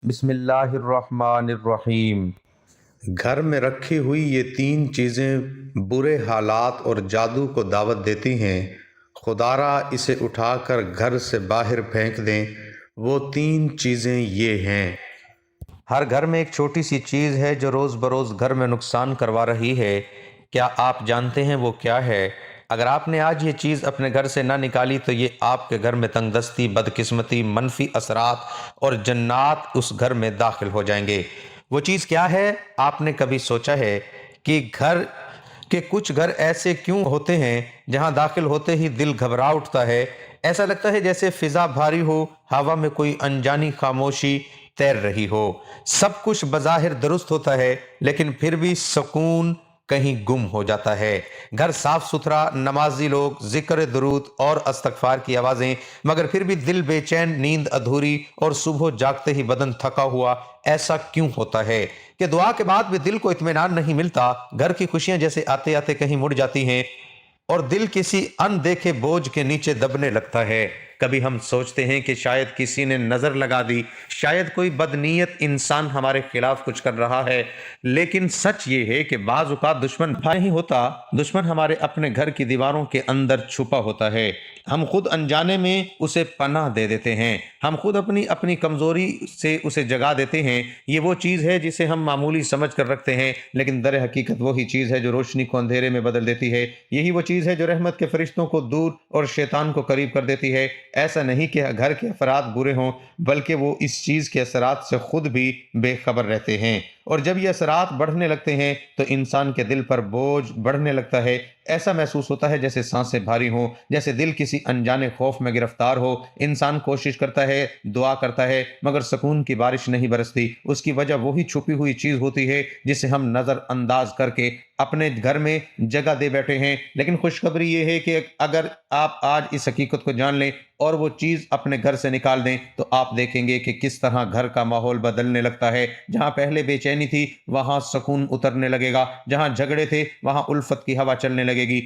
بسم اللہ الرحمن الرحیم۔ گھر میں رکھی ہوئی یہ تین چیزیں برے حالات اور جادو کو دعوت دیتی ہیں۔ خدارا اسے اٹھا کر گھر سے باہر پھینک دیں۔ وہ تین چیزیں یہ ہیں۔ ہر گھر میں ایک چھوٹی سی چیز ہے جو روز بروز گھر میں نقصان کروا رہی ہے۔ کیا آپ جانتے ہیں وہ کیا ہے؟ اگر آپ نے آج یہ چیز اپنے گھر سے نہ نکالی تو یہ آپ کے گھر میں تنگ دستی، بدقسمتی، منفی اثرات اور جنات اس گھر میں داخل ہو جائیں گے۔ وہ چیز کیا ہے؟ آپ نے کبھی سوچا ہے کہ کچھ گھر ایسے کیوں ہوتے ہیں جہاں داخل ہوتے ہی دل گھبرا اٹھتا ہے؟ ایسا لگتا ہے جیسے فضا بھاری ہو، ہوا میں کوئی انجانی خاموشی تیر رہی ہو۔ سب کچھ بظاہر درست ہوتا ہے لیکن پھر بھی سکون کہیں گم ہو جاتا ہے۔ گھر صاف ستھرا، نمازی لوگ، ذکر درود اور استغفار کی آوازیں، مگر پھر بھی دل بے چین، نیند ادھوری اور صبح جاگتے ہی بدن تھکا ہوا۔ ایسا کیوں ہوتا ہے کہ دعا کے بعد بھی دل کو اطمینان نہیں ملتا؟ گھر کی خوشیاں جیسے آتے آتے کہیں مڑ جاتی ہیں اور دل کسی ان دیکھے بوجھ کے نیچے دبنے لگتا ہے۔ کبھی ہم سوچتے ہیں کہ شاید کسی نے نظر لگا دی، شاید کوئی بدنیت انسان ہمارے خلاف کچھ کر رہا ہے، لیکن سچ یہ ہے کہ بعض اوقات دشمن نہیں ہوتا، دشمن ہمارے اپنے گھر کی دیواروں کے اندر چھپا ہوتا ہے۔ ہم خود انجانے میں اسے پناہ دے دیتے ہیں، ہم خود اپنی کمزوری سے اسے جگا دیتے ہیں۔ یہ وہ چیز ہے جسے ہم معمولی سمجھ کر رکھتے ہیں، لیکن در حقیقت وہی چیز ہے جو روشنی کو اندھیرے میں بدل دیتی ہے۔ یہی وہ چیز ہے جو رحمت کے فرشتوں کو دور اور شیطان کو قریب کر دیتی ہے۔ ایسا نہیں کہ گھر کے افراد برے ہوں، بلکہ وہ اس چیز کے اثرات سے خود بھی بے خبر رہتے ہیں، اور جب یہ اثرات بڑھنے لگتے ہیں تو انسان کے دل پر بوجھ بڑھنے لگتا ہے۔ ایسا محسوس ہوتا ہے جیسے سانسیں بھاری ہوں، جیسے دل کسی انجانے خوف میں گرفتار ہو۔ انسان کوشش کرتا ہے، دعا کرتا ہے، مگر سکون کی بارش نہیں برستی۔ اس کی وجہ وہی چھپی ہوئی چیز ہوتی ہے جسے ہم نظر انداز کر کے اپنے گھر میں جگہ دے بیٹھے ہیں۔ لیکن خوشخبری یہ ہے کہ اگر آپ آج اس حقیقت کو جان لیں اور وہ چیز اپنے گھر سے نکال دیں تو آپ دیکھیں گے کہ کس طرح گھر کا ماحول بدلنے لگتا ہے۔ جہاں پہلے بے چینی تھی وہاں سکون اترنے لگے گا، جہاں جھگڑے تھے وہاں الفت کی ہوا چلنے لگے گی،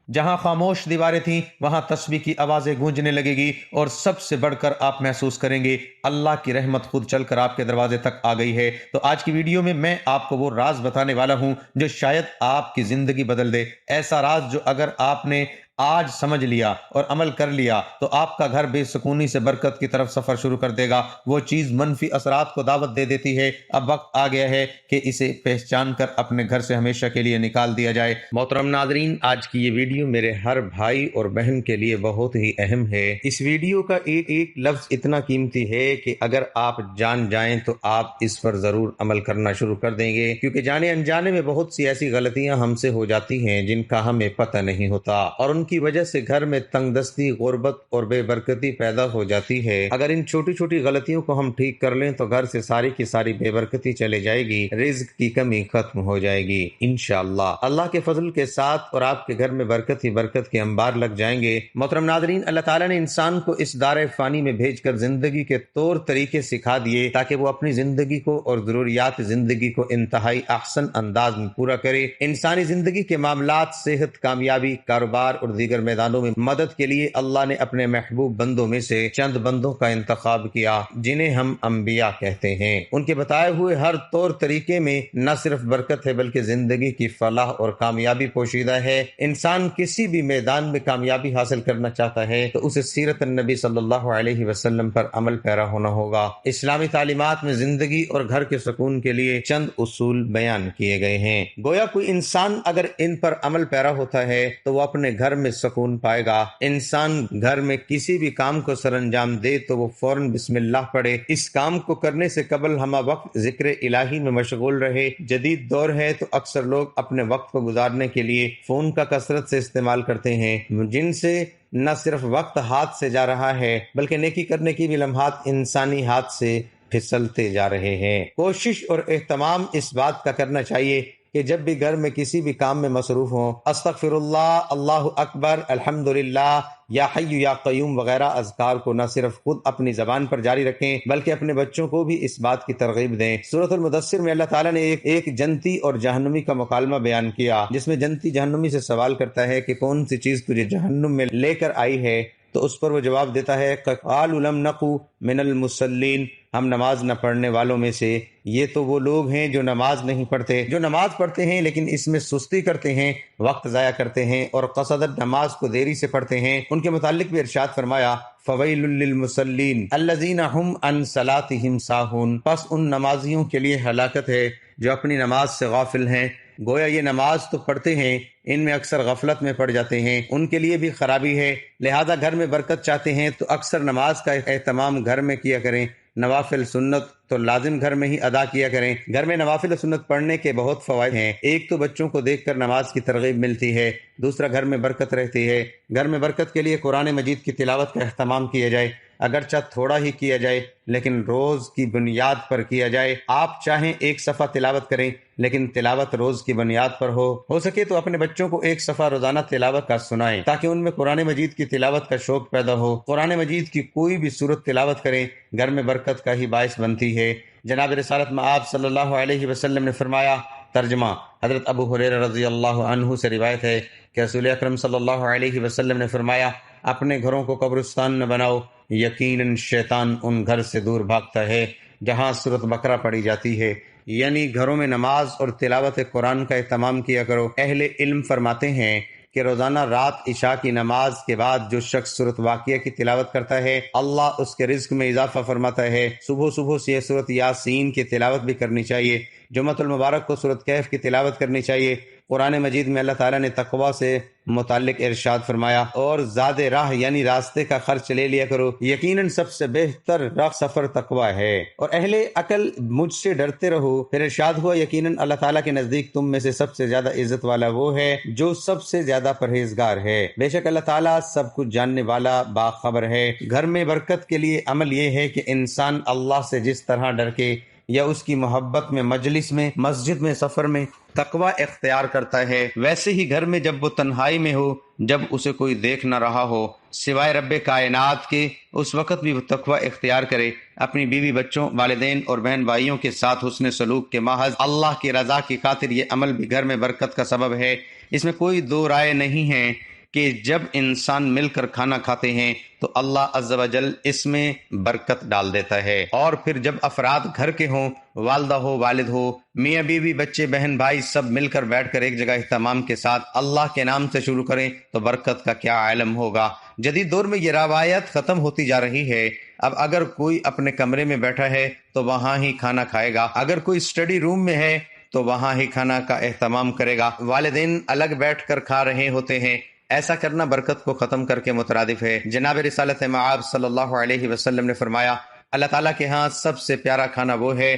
جہاں خاموش دیواریں تھیں وہاں تسبیح کی آوازیں گونجنے لگے گی، اور سب سے بڑھ کر آپ محسوس کریں گے اللہ کی رحمت خود چل کر آپ کے دروازے تک آ گئی ہے۔ تو آج کی ویڈیو میں میں آپ کو وہ راز بتانے والا ہوں جو شاید آپ کی زندگی بدل دے۔ ایسا راز جو اگر آپ نے آج سمجھ لیا اور عمل کر لیا تو آپ کا گھر بے سکونی سے برکت کی طرف سفر شروع کر دے گا۔ وہ چیز منفی اثرات کو دعوت دے دیتی ہے۔ اب وقت آ گیا ہے کہ اسے پہچان کر اپنے گھر سے ہمیشہ کے لیے نکال دیا جائے۔ محترم ناظرین، آج کی یہ ویڈیو میرے ہر بھائی اور بہن کے لیے بہت ہی اہم ہے۔ اس ویڈیو کا ایک ایک لفظ اتنا قیمتی ہے کہ اگر آپ جان جائیں تو آپ اس پر ضرور عمل کرنا شروع کر دیں گے، کیونکہ جانے انجانے میں بہت سی ایسی غلطیاں ہم سے ہو جاتی ہیں جن کا ہمیں پتہ نہیں ہوتا، اور ان کی وجہ سے گھر میں تنگ دستی، غربت اور بے برکتی پیدا ہو جاتی ہے۔ اگر ان چھوٹی چھوٹی غلطیوں کو ہم ٹھیک کر لیں تو گھر سے ساری کی ساری بے برکتی چلے جائے گی، رزق کی کمی ختم ہو جائے گی انشاءاللہ۔ اللہ کے فضل کے ساتھ اور آپ کے گھر میں برکت ہی برکت کے انبار لگ جائیں گے۔ محترم ناظرین، اللہ تعالیٰ نے انسان کو اس دار فانی میں بھیج کر زندگی کے طور طریقے سکھا دیے تاکہ وہ اپنی زندگی کو اور ضروریات زندگی کو انتہائی احسن انداز میں پورا کرے۔ انسانی زندگی کے معاملات، صحت، کامیابی، کاروبار اور دیگر میدانوں میں مدد کے لیے اللہ نے اپنے محبوب بندوں میں سے چند بندوں کا انتخاب کیا جنہیں ہم انبیاء کہتے ہیں۔ ان کے بتائے ہوئے ہر طور طریقے میں نہ صرف برکت ہے بلکہ زندگی کی فلاح اور کامیابی پوشیدہ ہے۔ انسان کسی بھی میدان میں کامیابی حاصل کرنا چاہتا ہے تو اسے سیرت النبی صلی اللہ علیہ وسلم پر عمل پیرا ہونا ہوگا۔ اسلامی تعلیمات میں زندگی اور گھر کے سکون کے لیے چند اصول بیان کیے گئے ہیں۔ گویا کوئی انسان اگر ان پر عمل پیرا ہوتا ہے تو وہ اپنے گھر میں سکون پائے گا۔ انسان گھر میں کسی بھی کام کو سر انجام دے تو وہ فوراً بسم اللہ پڑھے۔ اس کام کو کرنے سے قبل ہمہ وقت ذکر الہی میں مشغول رہے۔ جدید دور ہے تو اکثر لوگ اپنے وقت کو گزارنے کے لیے فون کا کثرت سے استعمال کرتے ہیں، جن سے نہ صرف وقت ہاتھ سے جا رہا ہے بلکہ نیکی کرنے کی بھی لمحات انسانی ہاتھ سے پھسلتے جا رہے ہیں۔ کوشش اور اہتمام اس بات کا کرنا چاہیے کہ جب بھی گھر میں کسی بھی کام میں مصروف ہوں، استغفر اللہ، اللہ اکبر، الحمدللہ، یا حی یا قیوم وغیرہ اذکار کو نہ صرف خود اپنی زبان پر جاری رکھیں بلکہ اپنے بچوں کو بھی اس بات کی ترغیب دیں۔ سورۃ المدثر میں اللہ تعالیٰ نے ایک جنتی اور جہنمی کا مکالمہ بیان کیا، جس میں جنتی جہنمی سے سوال کرتا ہے کہ کون سی چیز تجھے جہنم میں لے کر آئی ہے، تو اس پر وہ جواب دیتا ہے قالوا لم نقو من المصلین، ہم نماز نہ پڑھنے والوں میں سے۔ یہ تو وہ لوگ ہیں جو نماز نہیں پڑھتے، جو نماز پڑھتے ہیں لیکن اس میں سستی کرتے ہیں، وقت ضائع کرتے ہیں اور قصدت نماز کو دیری سے پڑھتے ہیں۔ ان کے متعلق بھی ارشاد فرمایا فویل للمصلین الذین هم عن صلاتهم ساہون، پس ان نمازیوں کے لیے ہلاکت ہے جو اپنی نماز سے غافل ہیں۔ گویا یہ نماز تو پڑھتے ہیں، ان میں اکثر غفلت میں پڑ جاتے ہیں، ان کے لیے بھی خرابی ہے۔ لہذا گھر میں برکت چاہتے ہیں تو اکثر نماز کا اہتمام گھر میں کیا کریں، نوافل سنت تو لازم گھر میں ہی ادا کیا کریں۔ گھر میں نوافل و سنت پڑھنے کے بہت فوائد ہیں۔ ایک تو بچوں کو دیکھ کر نماز کی ترغیب ملتی ہے، دوسرا گھر میں برکت رہتی ہے۔ گھر میں برکت کے لیے قرآن مجید کی تلاوت کا اہتمام کیا جائے، اگرچہ تھوڑا ہی کیا جائے لیکن روز کی بنیاد پر کیا جائے۔ آپ چاہیں ایک صفحہ تلاوت کریں لیکن تلاوت روز کی بنیاد پر ہو سکے تو اپنے بچوں کو ایک صفحہ روزانہ تلاوت کا سنائیں تاکہ ان میں قرآن مجید کی تلاوت کا شوق پیدا ہو۔ قرآن مجید کی کوئی بھی سورت تلاوت کریں گھر میں برکت کا ہی باعث بنتی ہے۔ جناب رسالت مآب صلی اللہ علیہ وسلم نے فرمایا، ترجمہ حضرت ابو ہریرہ رضی اللہ عنہ سے روایت ہے کہ رسول اکرم صلی اللہ علیہ وسلم نے فرمایا، اپنے گھروں کو قبرستان نہ بناؤ، یقیناً شیطان ان گھر سے دور بھاگتا ہے جہاں سورۃ بقرہ پڑھی جاتی ہے۔ یعنی گھروں میں نماز اور تلاوت قرآن کا اہتمام کیا کرو۔ اہل علم فرماتے ہیں کہ روزانہ رات عشاء کی نماز کے بعد جو شخص سورۃ واقعہ کی تلاوت کرتا ہے اللہ اس کے رزق میں اضافہ فرماتا ہے۔ صبح صبح سے سورۃ یاسین کی تلاوت بھی کرنی چاہیے۔ جمعۃ المبارک کو سورۃ کہف کی تلاوت کرنی چاہیے۔ قرآن مجید میں اللہ تعالیٰ نے تقوی سے متعلق ارشاد فرمایا، اور زاد راہ یعنی راستے کا خرچ لے لیا کرو، یقیناً سب سے بہتر راہ سفر تقوی ہے، اور اہل عقل مجھ سے ڈرتے رہو۔ پھر ارشاد ہوا، یقیناً اللہ تعالیٰ کے نزدیک تم میں سے سب سے زیادہ عزت والا وہ ہے جو سب سے زیادہ پرہیزگار ہے۔ بے شک اللہ تعالیٰ سب کچھ جاننے والا باخبر ہے۔ گھر میں برکت کے لیے عمل یہ ہے کہ انسان اللہ سے جس طرح ڈر کے یا اس کی محبت میں مجلس میں، مسجد میں، سفر میں تقوی اختیار کرتا ہے، ویسے ہی گھر میں جب وہ تنہائی میں ہو، جب اسے کوئی دیکھ نہ رہا ہو سوائے رب کائنات کے، اس وقت بھی وہ تقوی اختیار کرے۔ اپنی بیوی، بچوں، والدین اور بہن بھائیوں کے ساتھ حسن سلوک کے محض اللہ کی رضا کی خاطر یہ عمل بھی گھر میں برکت کا سبب ہے۔ اس میں کوئی دو رائے نہیں ہے کہ جب انسان مل کر کھانا کھاتے ہیں تو اللہ عز و جل اس میں برکت ڈال دیتا ہے، اور پھر جب افراد گھر کے ہوں، والدہ ہو، والد ہو، میاں بیوی، بچے، بہن بھائی، سب مل کر بیٹھ کر ایک جگہ اہتمام کے ساتھ اللہ کے نام سے شروع کریں تو برکت کا کیا عالم ہوگا۔ جدید دور میں یہ روایت ختم ہوتی جا رہی ہے۔ اب اگر کوئی اپنے کمرے میں بیٹھا ہے تو وہاں ہی کھانا کھائے گا، اگر کوئی اسٹڈی روم میں ہے تو وہاں ہی کھانا کا اہتمام کرے گا۔ والدین الگ بیٹھ کر کھا رہے ہوتے ہیں، ایسا کرنا برکت کو ختم کر کے مترادف ہے۔ جناب رسالت مآب صلی اللہ علیہ وسلم نے فرمایا، اللہ تعالیٰ کے ہاں سب سے پیارا کھانا وہ ہے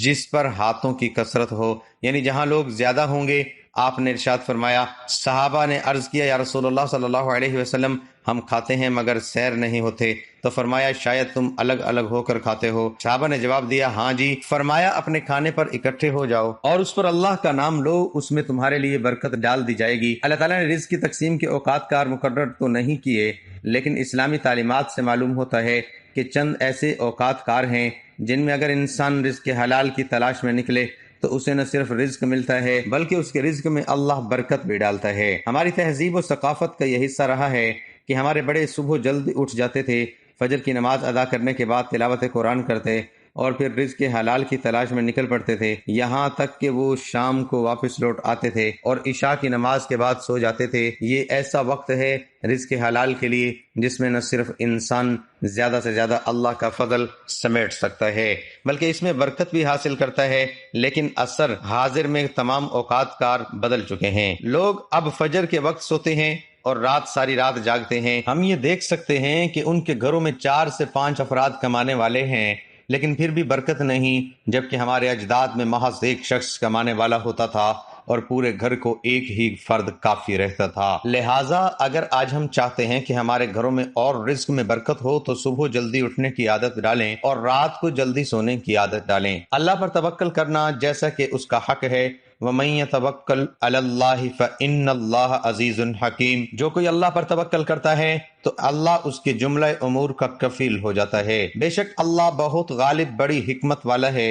جس پر ہاتھوں کی کثرت ہو، یعنی جہاں لوگ زیادہ ہوں گے۔ آپ نے ارشاد فرمایا، صحابہ نے عرض کیا، یا رسول اللہ صلی اللہ علیہ وسلم، ہم کھاتے ہیں مگر سیر نہیں ہوتے، تو فرمایا شاید تم الگ الگ ہو کر کھاتے ہو۔ صحابہ نے جواب دیا، ہاں جی۔ فرمایا اپنے کھانے پر اکٹھے ہو جاؤ اور اس پر اللہ کا نام لو، اس میں تمہارے لیے برکت ڈال دی جائے گی۔ اللہ تعالیٰ نے رزق کی تقسیم کے اوقات کار مقرر تو نہیں کیے، لیکن اسلامی تعلیمات سے معلوم ہوتا ہے کہ چند ایسے اوقات کار ہیں جن میں اگر انسان رزق حلال کی تلاش میں نکلے تو اسے نہ صرف رزق ملتا ہے بلکہ اس کے رزق میں اللہ برکت بھی ڈالتا ہے۔ ہماری تہذیب و ثقافت کا یہ حصہ رہا ہے کہ ہمارے بڑے صبح جلد اٹھ جاتے تھے، فجر کی نماز ادا کرنے کے بعد تلاوت قرآن کرتے اور پھر رزق حلال کی تلاش میں نکل پڑتے تھے، یہاں تک کہ وہ شام کو واپس لوٹ آتے تھے اور عشاء کی نماز کے بعد سو جاتے تھے۔ یہ ایسا وقت ہے رزق حلال کے لیے جس میں نہ صرف انسان زیادہ سے زیادہ اللہ کا فضل سمیٹ سکتا ہے بلکہ اس میں برکت بھی حاصل کرتا ہے، لیکن اثر حاضر میں تمام اوقات کار بدل چکے ہیں۔ لوگ اب فجر کے وقت سوتے ہیں اور ساری رات جاگتے ہیں۔ ہم یہ دیکھ سکتے ہیں کہ ان کے گھروں میں 4 سے 5 افراد کمانے والے ہیں، لیکن پھر بھی برکت نہیں، جبکہ ہمارے اجداد میں محض ایک شخص کمانے والا ہوتا تھا اور پورے گھر کو ایک ہی فرد کافی رہتا تھا۔ لہٰذا اگر آج ہم چاہتے ہیں کہ ہمارے گھروں میں اور رزق میں برکت ہو تو صبح جلدی اٹھنے کی عادت ڈالیں اور رات کو جلدی سونے کی عادت ڈالیں۔ اللہ پر توکل کرنا جیسا کہ اس کا حق ہے، وَمَن يَتَوَكَّلْ عَلَى اللَّهِ فَإِنَّ اللَّهَ عَزِيزٌ حَكِيمٌ، جو کوئی اللہ پر توکل کرتا ہے تو اللہ اس کے جملہ امور کا کفیل ہو جاتا ہے۔ بے شک اللہ بہت غالب، بڑی حکمت والا ہے۔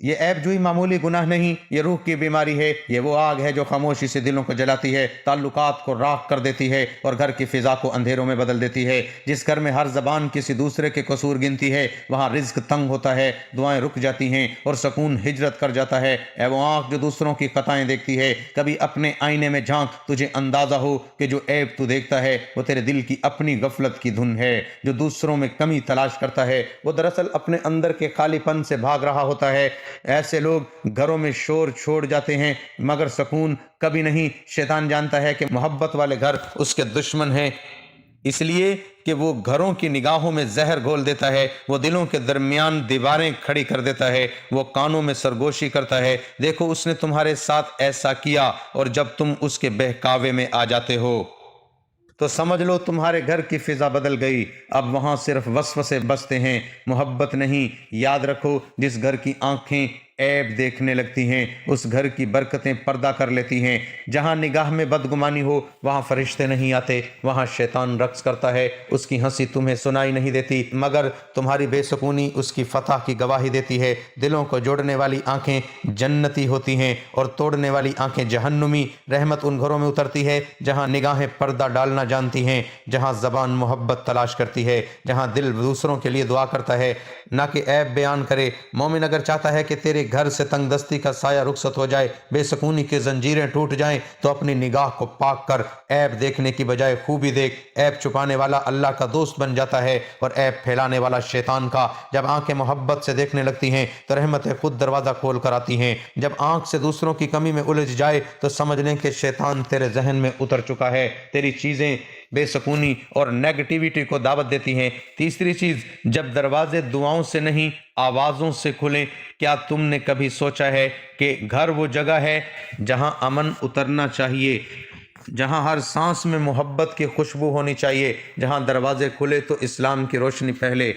یہ عیب جوئی معمولی گناہ نہیں، یہ روح کی بیماری ہے، یہ وہ آگ ہے جو خاموشی سے دلوں کو جلاتی ہے، تعلقات کو راکھ کر دیتی ہے اور گھر کی فضا کو اندھیروں میں بدل دیتی ہے۔ جس گھر میں ہر زبان کسی دوسرے کے قصور گنتی ہے، وہاں رزق تنگ ہوتا ہے، دعائیں رک جاتی ہیں اور سکون ہجرت کر جاتا ہے۔ اے وہ آنکھ جو دوسروں کی خطائیں دیکھتی ہے، کبھی اپنے آئینے میں جھانک، تجھے اندازہ ہو کہ جو عیب تو دیکھتا ہے وہ تیرے دل کی اپنی غفلت کی دھن ہے۔ جو دوسروں میں کمی تلاش کرتا ہے وہ دراصل اپنے اندر کے خالی پن سے بھاگ رہا ہوتا ہے۔ ایسے لوگ گھروں میں شور چھوڑ جاتے ہیں مگر سکون کبھی نہیں۔ شیطان جانتا ہے کہ محبت والے گھر اس کے دشمن ہیں، اس لیے کہ وہ گھروں کی نگاہوں میں زہر گھول دیتا ہے، وہ دلوں کے درمیان دیواریں کھڑی کر دیتا ہے، وہ کانوں میں سرگوشی کرتا ہے۔ دیکھو اس نے تمہارے ساتھ ایسا کیا، اور جب تم اس کے بہکاوے میں آ جاتے ہو تو سمجھ لو تمہارے گھر کی فضا بدل گئی۔ اب وہاں صرف وسوسے بستے ہیں، محبت نہیں۔ یاد رکھو جس گھر کی آنکھیں عیب دیکھنے لگتی ہیں اس گھر کی برکتیں پردہ کر لیتی ہیں۔ جہاں نگاہ میں بدگمانی ہو وہاں فرشتے نہیں آتے، وہاں شیطان رقص کرتا ہے۔ اس کی ہنسی تمہیں سنائی نہیں دیتی مگر تمہاری بے سکونی اس کی فتح کی گواہی دیتی ہے۔ دلوں کو جوڑنے والی آنکھیں جنتی ہوتی ہیں اور توڑنے والی آنکھیں جہنمی۔ رحمت ان گھروں میں اترتی ہے جہاں نگاہیں پردہ ڈالنا جانتی ہیں، جہاں زبان محبت تلاش کرتی ہے، جہاں دل دوسروں کے لیے دعا کرتا ہے نہ کہ عیب بیان کرے۔ مومن اگر چاہتا ہے کہ تیرے گھر سے تنگ دستی کا سایہ رخصت ہو جائے، بے سکونی کی زنجیریں ٹوٹ جائیں، تو اپنی نگاہ کو پاک کر، عیب دیکھنے کی بجائے خوبی دیکھ۔ عیب چھپانے والا اللہ کا دوست بن جاتا ہے اور عیب پھیلانے والا شیطان کا۔ جب آنکھیں محبت سے دیکھنے لگتی ہیں تو رحمتیں خود دروازہ کھول کر آتی ہیں۔ جب آنکھ سے دوسروں کی کمی میں الجھ جائے تو سمجھ لیں کہ شیطان تیرے ذہن میں اتر چکا ہے، تیری چیزیں بے سکونی اور نیگیٹیوٹی کو دعوت دیتی ہیں۔ تیسری چیز، جب دروازے دعاؤں سے نہیں آوازوں سے کھلیں۔ کیا تم نے کبھی سوچا ہے کہ گھر وہ جگہ ہے جہاں امن اترنا چاہیے، جہاں ہر سانس میں محبت کی خوشبو ہونی چاہیے، جہاں دروازے کھلے تو اسلام کی روشنی پھیلے؟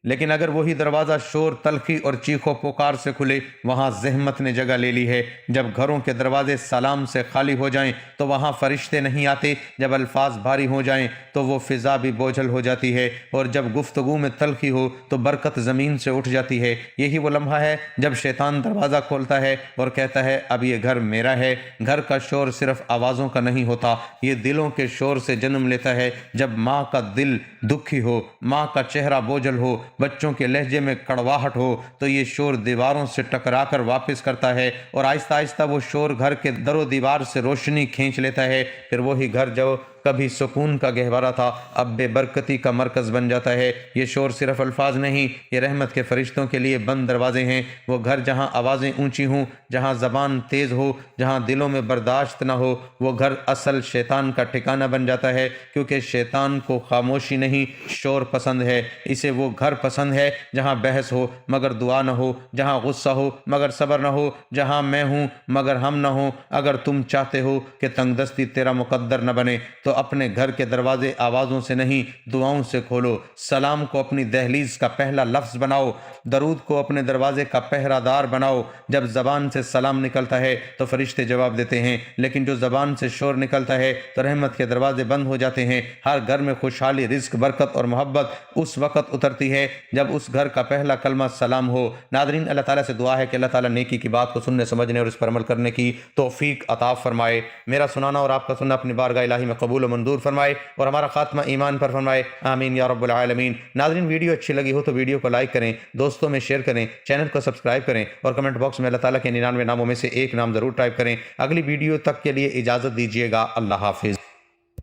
لیکن اگر وہی دروازہ شور، تلخی اور چیخو پکار سے کھلے، وہاں زحمت نے جگہ لے لی ہے۔ جب گھروں کے دروازے سلام سے خالی ہو جائیں تو وہاں فرشتے نہیں آتے۔ جب الفاظ بھاری ہو جائیں تو وہ فضا بھی بوجھل ہو جاتی ہے، اور جب گفتگو میں تلخی ہو تو برکت زمین سے اٹھ جاتی ہے۔ یہی وہ لمحہ ہے جب شیطان دروازہ کھولتا ہے اور کہتا ہے اب یہ گھر میرا ہے۔ گھر کا شور صرف آوازوں کا نہیں ہوتا، یہ دلوں کے شور سے جنم لیتا ہے۔ جب ماں کا دل دکھی ہو، ماں کا چہرہ بوجھل ہو، بچوں کے لہجے میں کڑواہٹ ہو، تو یہ شور دیواروں سے ٹکرا کر واپس کرتا ہے، اور آہستہ آہستہ وہ شور گھر کے در و دیوار سے روشنی کھینچ لیتا ہے۔ پھر وہی گھر جو کبھی سکون کا گہوارہ تھا اب بے برکتی کا مرکز بن جاتا ہے۔ یہ شور صرف الفاظ نہیں، یہ رحمت کے فرشتوں کے لیے بند دروازے ہیں۔ وہ گھر جہاں آوازیں اونچی ہوں، جہاں زبان تیز ہو، جہاں دلوں میں برداشت نہ ہو، وہ گھر اصل شیطان کا ٹھکانہ بن جاتا ہے، کیونکہ شیطان کو خاموشی نہیں شور پسند ہے۔ اسے وہ گھر پسند ہے جہاں بحث ہو مگر دعا نہ ہو، جہاں غصہ ہو مگر صبر نہ ہو، جہاں میں ہوں مگر ہم نہ ہوں۔ اگر تم چاہتے ہو کہ تنگ دستی تیرا مقدر نہ بنے تو اپنے گھر کے دروازے آوازوں سے نہیں دعاؤں سے کھولو۔ سلام کو اپنی دہلیز کا پہلا لفظ بناؤ، درود کو اپنے دروازے کا پہرہ دار بناؤ۔ جب زبان سے سلام نکلتا ہے تو فرشتے جواب دیتے ہیں، لیکن جو زبان سے شور نکلتا ہے تو رحمت کے دروازے بند ہو جاتے ہیں۔ ہر گھر میں خوشحالی، رزق، برکت اور محبت اس وقت اترتی ہے جب اس گھر کا پہلا کلمہ سلام ہو۔ ناظرین، اللہ تعالیٰ سے دعا ہے کہ اللہ تعالیٰ نیکی کی بات کو سننے، سمجھنے اور اس پر عمل کرنے کی توفیق عطا فرمائے۔ میرا سنانا اور آپ کا سننا اپنی بارگاہ الہی میں قبول و منظور فرمائے اور ہمارا خاتمہ ایمان پر فرمائے، آمین یا رب العالمین۔ ناظرین، ویڈیو اچھی لگی ہو تو ویڈیو کو لائک کریں، دوستوں میں شیئر کریں، چینل کو سبسکرائب کریں اور کمنٹ باکس میں اللہ تعالیٰ کے 99 ناموں میں سے ایک نام ضرور ٹائپ کریں۔ اگلی ویڈیو تک کے لیے اجازت دیجیے گا، اللہ حافظ۔